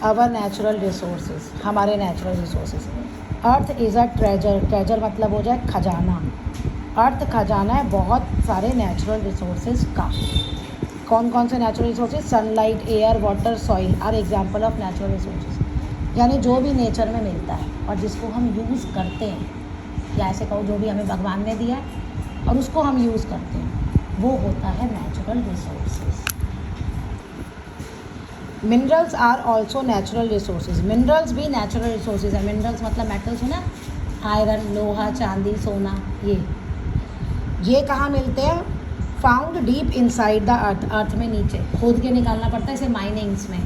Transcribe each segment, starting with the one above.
Our natural resources, हमारे natural resources. Earth is a treasure, treasure मतलब हो जाए खजाना। अर्थ खजाना है बहुत सारे नेचुरल रिसोर्सेज का। कौन कौन से natural resources? Sunlight, air, water, soil are example of natural resources. यानी जो भी नेचर में मिलता है और जिसको हम यूज़ करते हैं, या ऐसे कहो जो भी हमें भगवान ने दिया है और उसको हम यूज़ करते हैं, वो होता है natural resources. Minerals are also natural resources, minerals भी नेचुरल रिसोर्सेज है। मिनरल्स मतलब मेटल्स हो ना, आयरन, लोहा, चांदी, सोना, ये कहाँ मिलते हैं? Found deep inside the earth, earth में नीचे खोद के निकालना पड़ता है इसे माइनिंग्स में।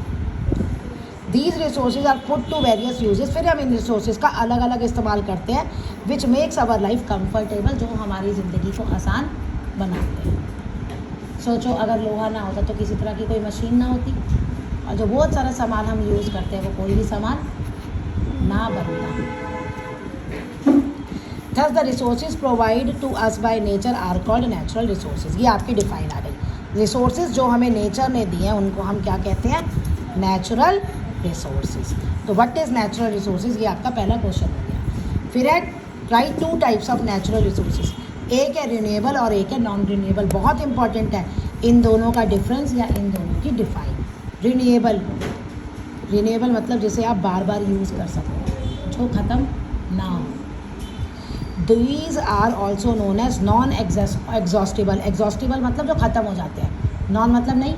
These resources are put to various uses, फिर हम इन रिसोर्सेज का अलग अलग इस्तेमाल करते हैं, which makes our life comfortable, जो हमारी ज़िंदगी को आसान बनाते हैं। सोचो अगर लोहा ना होता तो किसी तरह की कोई मशीन ना होती, और जो बहुत सारा सामान हम यूज़ करते हैं वो कोई भी सामान ना बनता। Thus the resources provided to us by nature are called natural resources। ये आपकी डिफाइन आ गई। रिसोर्सेज जो हमें नेचर ने दिए हैं उनको हम क्या कहते हैं? Natural resources. तो व्हाट इज़ नेचुरल रिसोर्सेज, ये आपका पहला क्वेश्चन हो गया। फिर है right two types of natural resources, एक है रिन्यूएबल और एक है नॉन रिन्यूएबल। बहुत इंपॉर्टेंट है इन दोनों का डिफरेंस या इन दोनों की डिफाइन। रिन्यूएबल, रिन्यूएबल मतलब जिसे आप बार बार यूज़ कर सको, जो ख़त्म ना हो। These are also known as non exhaustible, exhaustible मतलब जो ख़त्म हो जाते हैं, नॉन मतलब नहीं,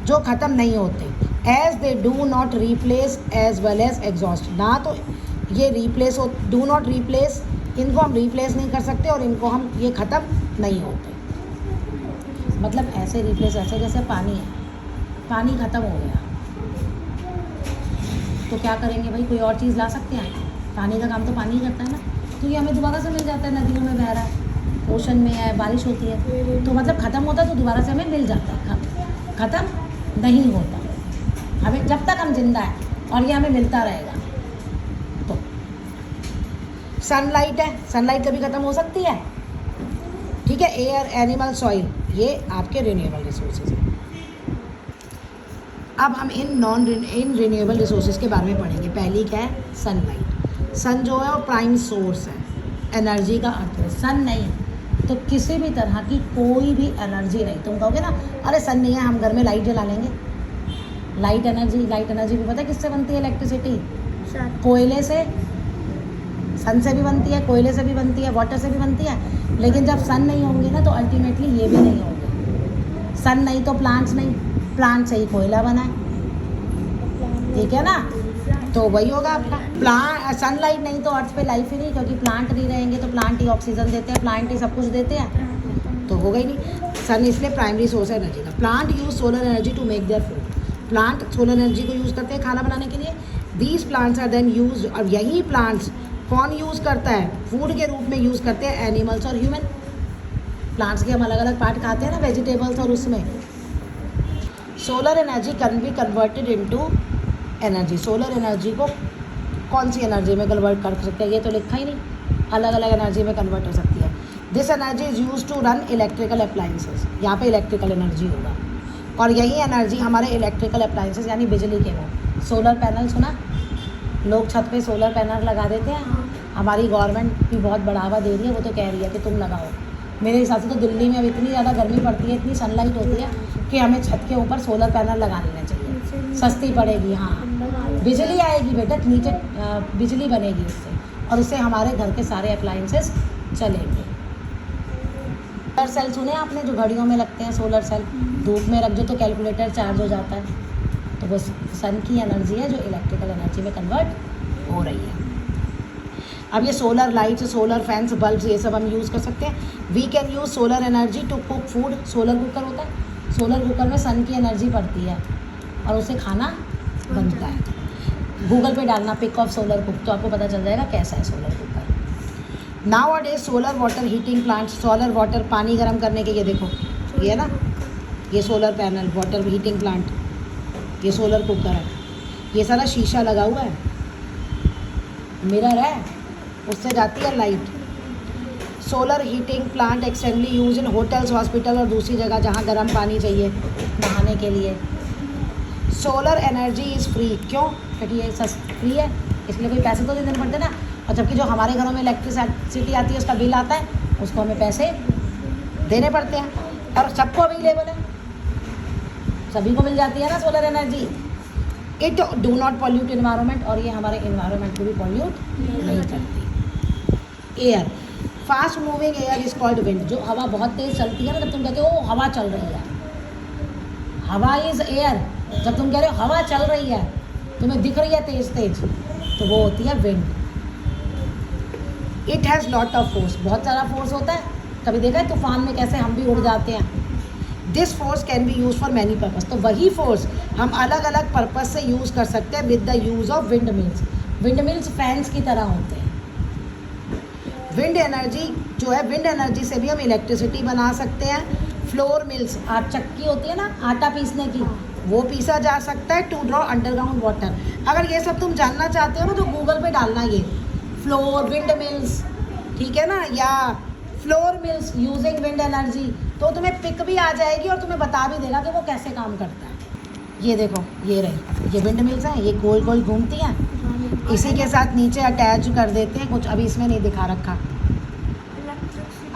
जो ख़त्म नहीं होते। As they do not replace as well as exhaust, ना तो ये रिप्लेस हो, डू नॉट रिप्लेस, इनको हम रिप्लेस नहीं कर सकते और इनको हम, ये ख़त्म नहीं होते। मतलब ऐसे रिप्लेस, ऐसे जैसे पानी है, पानी ख़त्म हो गया तो क्या करेंगे भाई, कोई और चीज़ ला सकते हैं? पानी का काम तो पानी ही करता है ना, तो ये हमें दोबारा से मिल जाता है, नदियों में बह रहा है, ओशन में है, बारिश होती है, तो मतलब ख़त्म होता है तो दोबारा से हमें मिल जाता है, ख़त्म नहीं होता हमें जब तक हम जिंदा हैं, और ये हमें मिलता रहेगा। तो सनलाइट है, सनलाइट कभी ख़त्म हो सकती है, ठीक है। एयर, एनिमल, सॉइल, ये आपके रिन्यूएबल रिसोर्सेज हैं। अब हम इन रिन्यूएबल रिसोर्सेज के बारे में पढ़ेंगे। पहली क्या है? सनलाइट। सन जो है वो प्राइम सोर्स है एनर्जी का। अर्थ है सन नहीं है तो किसी भी तरह की कोई भी एनर्जी नहीं। तुम कहोगे ना अरे सन नहीं है हम घर में लाइट जला लेंगे, लाइट एनर्जी भी पता है किससे बनती है? इलेक्ट्रिसिटी कोयले से, सन से भी बनती है, कोयले से भी बनती है, वाटर से भी बनती है। लेकिन जब सन नहीं होंगे ना तो अल्टीमेटली ये भी नहीं होंगे। सन नहीं तो प्लांट्स नहीं, प्लांट से ही कोयला बना है, ठीक है ना, तो वही होगा आपका। सनलाइट नहीं तो अर्थ पे लाइफ ही नहीं, क्योंकि प्लांट नहीं रहेंगे तो प्लांट ही ऑक्सीजन देते हैं, प्लांट ही सब कुछ देते हैं, तो होगा ही नहीं। सन इसलिए प्राइमरी सोर्स है एनर्जी का। Plant use solar energy to make their food, plant solar energy को यूज़ करते हैं खाना बनाने के लिए। These plants are then use, और यही प्लांट्स कौन यूज़ करता है? फूड के रूप में यूज़ करते हैं एनिमल्स और ह्यूमन। प्लांट्स के हम अलग अलग पार्ट खाते हैं ना, वेजिटेबल्स, और उसमें solar energy can be converted into energy. Solar energy को कौन सी एनर्जी में कन्वर्ट कर सकते हैं? ये तो लिखा ही नहीं, अलग अलग एनर्जी में कन्वर्ट हो सकती है। This energy is use to run electrical appliances, यहाँ पे इलेक्ट्रिकल एनर्जी होगा, और यही एनर्जी हमारे इलेक्ट्रिकल अप्लाइंसेस यानी बिजली के वो सोलर पैनल, सुना लोग छत पे सोलर पैनल लगा देते हैं। हमारी गवर्नमेंट भी बहुत बढ़ावा दे रही है, वो तो कह रही है कि तुम लगाओ। मेरे हिसाब से तो दिल्ली में अब इतनी ज़्यादा गर्मी पड़ती है, इतनी सनलाइट होती है कि हमें छत के ऊपर सोलर पैनल लगा लेना चाहिए, सस्ती पड़ेगी। हाँ बिजली आएगी बेटा, नीचे बिजली बनेगी उससे, और उससे हमारे घर के सारे अप्लाइंसेस चलेंगे। सोलर सेल सुने आपने, जो घड़ियों में लगते हैं सोलर सेल, धूप में रख दो तो कैलकुलेटर चार्ज हो जाता है, तो वो सन की एनर्जी है जो इलेक्ट्रिकल एनर्जी में कन्वर्ट हो रही है। अब ये solar lights, solar fans, bulbs, ये सब हम यूज़ कर सकते हैं। We can use solar energy to cook food. Solar cooker होता है, सोलर कुकर में सन की एनर्जी पड़ती है और उससे खाना बनता है। गूगल पे डालना पिक ऑफ सोलर कुक, तो आपको पता चल जाएगा कैसा है solar cooker. Now a day solar water heating plant, solar water पानी गर्म करने के, ये देखो ये है ना, ये solar panel, water heating plant, ये सोलर कुकर है, ये सारा शीशा लगा हुआ है, मिरर है, उससे जाती है light. Solar heating plant extensively use in hotels, hospital और दूसरी जगह जहाँ गर्म पानी चाहिए नहाने के लिए। Solar energy is free. क्यों? क्योंकि ये फ्री है, इसलिए कोई पैसे तो नहीं देने पड़ते ना। और जबकि जो हमारे घरों में इलेक्ट्रिसिटी आती है उसका बिल आता है, उसको हमें पैसे देने पड़ते हैं, और सबको अवेलेबल है, सभी को मिल जाती है ना solar energy. It do not pollute environment, और ये हमारे इन्वायरमेंट को भी पॉल्यूट नहीं करती। Air, fast moving air is called wind. जो हवा बहुत तेज़ चलती है ना, जब तुम कहते हो हवा चल रही है, हवा इज़ एयर। जब तुम कह रहे हो हवा चल रही है, तुम्हें दिख रही है तेज तेज, तो वो होती है wind. It has lot of force, बहुत सारा फोर्स होता है। कभी देखा है तूफान में कैसे हम भी उड़ जाते हैं? This force can be use for many purpose. तो वही फोर्स हम अलग अलग पर्पज़ से यूज़ कर सकते हैं with the use of wind mills. Wind mills fans की तरह होते हैं। विंड एनर्जी जो है, विंड एनर्जी से भी हम इलेक्ट्रिसिटी बना सकते हैं। फ्लोर मिल्स, चक्की होती है ना आटा पीसने की, वो पीसा जा सकता है टू ड्रॉ अंडरग्राउंड वाटर। अगर ये सब तुम जानना चाहते हो ना, तो गूगल पे डालना ये फ्लोर विंड मिल्स, ठीक है ना, या flour mills using wind energy, तो तुम्हें पिक भी आ जाएगी और तुम्हें बता भी देगा कि वो कैसे काम करता है। ये देखो, ये रही, ये विंड मिल्स हैं, ये गोल गोल घूमती हैं, इसी के साथ नीचे अटैच कर देते हैं कुछ, अभी इसमें नहीं दिखा रखा,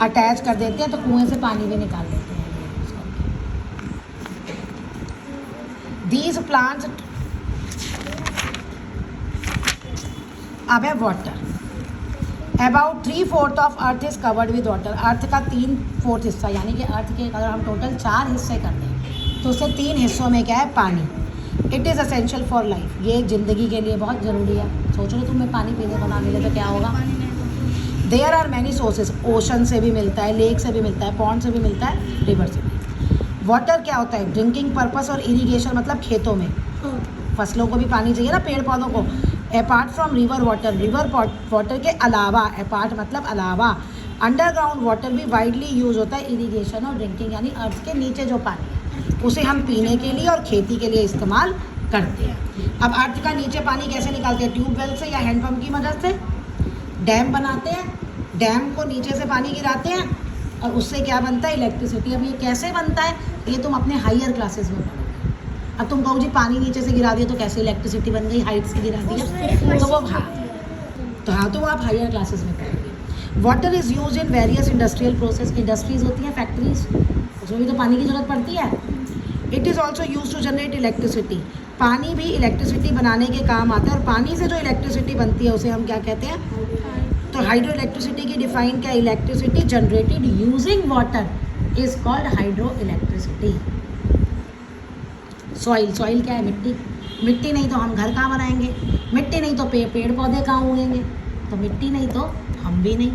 अटैच कर देते हैं तो कुएं से पानी भी निकाल देते हैं। These plants अब है water. About 3/4 of earth is covered with water. Earth का 3/4 हिस्सा, यानी कि अर्थ के अगर हम टोटल 4 हिस्से कर दें तो उससे 3 हिस्सों में क्या है? पानी। It is essential for life, ये ज़िंदगी के लिए बहुत ज़रूरी है। सोच लो तुम्हें पानी पीने को ना मिले तो क्या होगा? There are many sources, ocean से भी मिलता है, लेक से भी मिलता है, पॉन्ड से भी मिलता है, रिवर से भी। वाटर क्या होता है? ड्रिंकिंग पर्पस और इरिगेशन, मतलब खेतों में फसलों को भी पानी चाहिए ना, पेड़ पौधों को। Apart from river water, river water के अलावा, अपार्ट मतलब अलावा, अंडरग्राउंड वाटर भी वाइडली यूज होता है इरिगेशन और ड्रिंकिंग, यानी अर्थ के नीचे जो पानी है उसे हम पीने के लिए और खेती के लिए इस्तेमाल करते हैं। अब अर्थ का नीचे पानी कैसे निकालते हैं? ट्यूबवेल से या हैंडपम्प की मदद से। डैम बनाते हैं, डैम को नीचे से पानी गिराते हैं और उससे क्या बनता है? इलेक्ट्रिसिटी। अब ये कैसे बनता है, ये तुम अपने हायर क्लासेस में पढ़ोगे। अब तुम कहो जी पानी नीचे से गिरा दिया तो कैसे इलेक्ट्रिसिटी बन गई? हाइट से गिरा दिया तो वो तो वो आप हायर क्लासेस में पढ़ोगे। Water is use in various industrial process, industries होती हैं, फैक्ट्रीज, उसमें भी तो पानी की ज़रूरत पड़ती है। It is also use to generate electricity, पानी भी इलेक्ट्रिसिटी बनाने के काम आता है, और पानी से जो इलेक्ट्रिसिटी बनती है उसे हम क्या कहते हैं? तो हाइड्रो इलेक्ट्रिसिटी की डिफाइन क्या? Electricity generated using water is called hydro electricity. Soil, soil क्या है? मिट्टी। मिट्टी नहीं तो हम घर कहाँ बनाएंगे? मिट्टी नहीं तो पेड़ पौधे कहाँ उगेंगे? तो मिट्टी नहीं तो हम भी नहीं।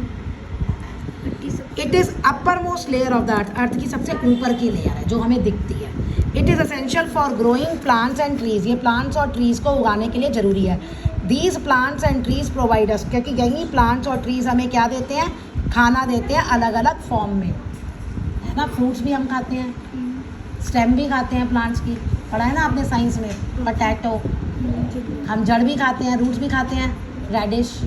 It is uppermost layer of the earth, earth की सबसे ऊपर की लेयर है जो हमें दिखती है। It is essential for growing plants and trees, ये प्लांट्स और ट्रीज़ को उगाने के लिए ज़रूरी है। These plants and trees provide us, क्योंकि यही प्लांट्स और ट्रीज़ हमें क्या देते हैं? खाना देते हैं अलग अलग फॉर्म में, है ना। फ्रूट्स भी हम खाते हैं, स्टेम भी खाते हैं प्लांट्स की, पढ़ा है ना आपने साइंस में, पोटैटो। हम जड़ भी खाते हैं, रूट्स भी खाते हैं, रेडिश,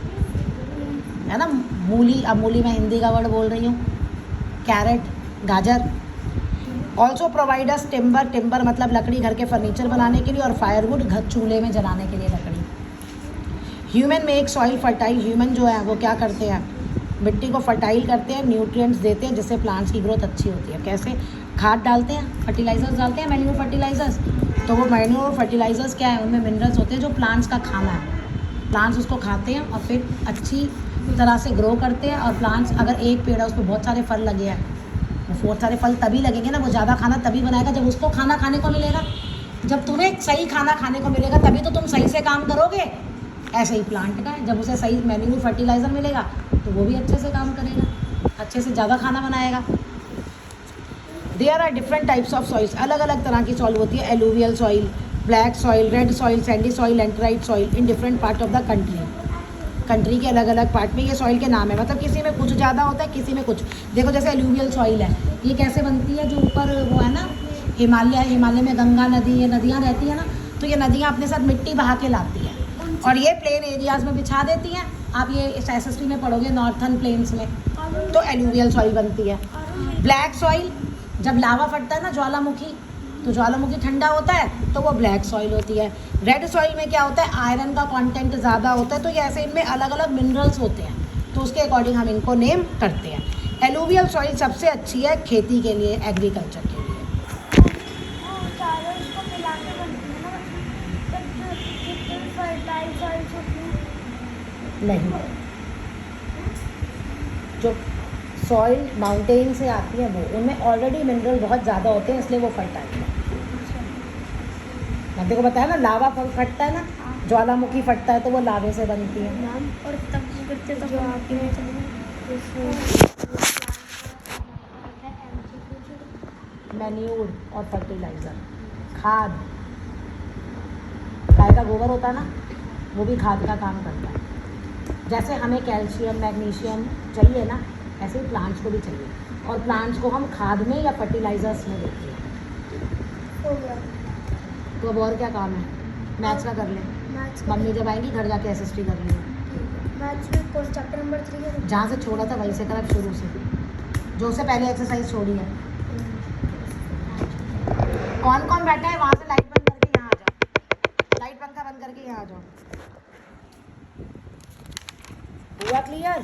है ना, मूली। अब मूली मैं हिंदी का वर्ड बोल रही हूँ, कैरेट, गाजर। Also provide us timber, timber मतलब लकड़ी, घर के फर्नीचर बनाने के लिए, और फायरवुड, घर चूल्हे में जलाने के लिए लकड़ी। Human make soil fertile, human जो है वो क्या करते हैं? मिट्टी को फर्टाइल करते हैं, न्यूट्रिएंट्स देते हैं, जिससे प्लांट्स की ग्रोथ अच्छी होती है। कैसे? खाद डालते हैं, फर्टिलाइजर्स डालते हैं, मैन्यूर फर्टिलाइजर्स। तो वो मैन्यूर फर्टिलाइजर्स क्या है? उनमें मिनरल्स होते हैं जो प्लांट्स का खाना है, प्लांट्स उसको खाते हैं और फिर अच्छी तरह से ग्रो करते हैं। और प्लांट्स, अगर एक पेड़ है उस पर बहुत सारे फल लगे हैं, वो बहुत सारे फल तभी लगेंगे ना, वो ज़्यादा खाना तभी बनाएगा जब उसको खाना खाने को मिलेगा। जब तुम्हें सही खाना खाने को मिलेगा तभी तो तुम सही से काम करोगे। ऐसे ही प्लांट का है, जब उसे सही मैन्यूर फर्टिलाइज़र मिलेगा तो वो भी अच्छे से काम करेगा, अच्छे से ज़्यादा खाना बनाएगा। There are different types of soils, अलग अलग तरह की सॉइल होती है। Alluvial soil, black soil, red soil, sandy soil, laterite soil in different part of the country. Country के अलग अलग पार्ट में ये सॉइल के नाम है, मतलब किसी में कुछ ज़्यादा होता है, किसी में कुछ। देखो जैसे एलुवियल सॉइल है, ये कैसे बनती है? जो ऊपर वो है ना हिमालय में गंगा नदी, ये नदियाँ रहती है ना, तो ये नदियाँ अपने साथ मिट्टी बहा के लाती हैं और ये प्लेन एरियाज़ में बिछा देती हैं। आप ये इस एसएसटी में पढ़ोगे, नॉर्थर्न प्लेन्स में, तो एलुवियल सॉइल बनती है। ब्लैक सॉइल, जब लावा फटता है ना, ज्वालामुखी, तो ज्वालामुखी ठंडा होता है तो वो ब्लैक सॉइल होती है। रेड सॉइल में क्या होता है, आयरन का कंटेंट ज़्यादा होता है, तो ये ऐसे इनमें अलग अलग मिनरल्स होते हैं, तो उसके अकॉर्डिंग हम इनको नेम करते हैं। एलुवियल सॉइल सबसे अच्छी है खेती के लिए, एग्रीकल्चर के लिए। चारों इसको मिला के बनती है ना, एक फर्टाइल सॉइल्स होती है। नहीं, जो सॉइल माउंटेन से आती है वो, उनमें ऑलरेडी मिनरल बहुत ज़्यादा होते हैं, इसलिए वो फर्टाइल है। मैंने को बताया ना, लावा फटता है ना, ज्वालामुखी फटता है तो वो लावे से बनती है। मैम और तब करते तो जो आपने मैन्यूर और फर्टिलाइज़र, खाद, गाय का गोबर होता है ना, वो भी खाद का काम करता है। जैसे हमें कैल्शियम मैग्नीशियम चाहिए ना, ऐसे ही प्लांट्स को भी चाहिए, और प्लांट्स को हम खाद में या फर्टिलाइजर्स में देते हैं। हो गया। तो अब और क्या काम है, मैथ्स का कर ले। मम्मी जब आएंगी घर जाके एसएसटी कर लियो। मैथ्स में कौन चैप्टर नंबर 3 है? जहाँ से छोड़ा था वहीं से कर, अब शुरू से, जो से पहले एक्सरसाइज छोड़ी है। कौन कौन बैठा है वहाँ से लाइट बंद करके यहाँ आ जाओ, लाइट पंखा बंद करके यहाँ आ जाओ। हुआ क्लियर?